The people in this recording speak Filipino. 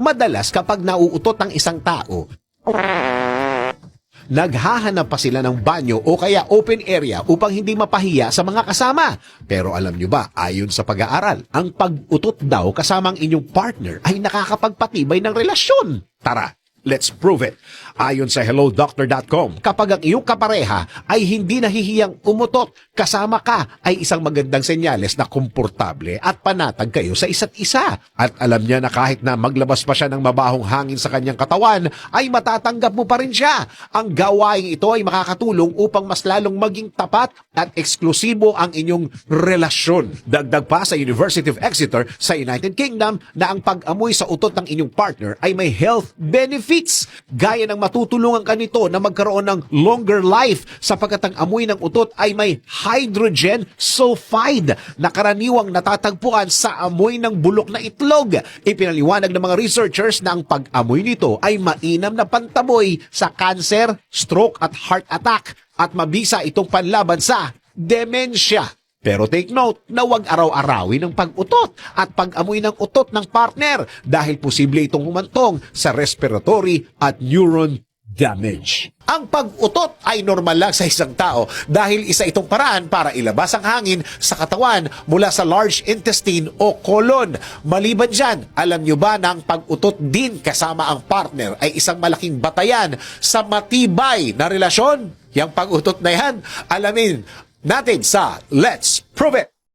Madalas kapag nauutot ang isang tao, naghahanap pa sila ng banyo o kaya open area upang hindi mapahiya sa mga kasama. Pero alam nyo ba, ayon sa pag-aaral, ang pag-utot daw kasama ang inyong partner ay nakakapagpatibay ng relasyon. Tara, let's prove it. Ayon sa HelloDoctor.com, kapag ang iyong kapareha ay hindi nahihiyang umutot, kasama ka ay isang magandang senyales na komportable at panatag kayo sa isa't isa. At alam niya na kahit na maglabas pa siya ng mabahong hangin sa kanyang katawan, ay matatanggap mo pa rin siya. Ang gawaing ito ay makakatulong upang mas lalong maging tapat at eksklusibo ang inyong relasyon. Dagdag pa sa University of Exeter sa United Kingdom na ang pag-amoy sa utot ng inyong partner ay may health benefits, gaya ng matutulungan ka nito na magkaroon ng longer life sapagkat ang amoy ng utot ay may hydrogen sulfide na karaniwang natatagpuan sa amoy ng bulok na itlog. Ipinaliwanag ng mga researchers na ang pag-amoy nito ay mainam na pantaboy sa cancer, stroke at heart attack at mabisa itong panlaban sa demensya. Pero take note na huwag araw-arawin ng pag-utot at pag-amoy ng utot ng partner dahil posible itong humantong sa respiratory at neuron damage. Ang pag-utot ay normal lang sa isang tao dahil isa itong paraan para ilabas ang hangin sa katawan mula sa large intestine o colon. Maliban dyan, alam nyo ba na ang pag-utot din kasama ang partner ay isang malaking batayan sa matibay na relasyon? Yang pag-utot na yan, alamin natin sa Let's Prove It!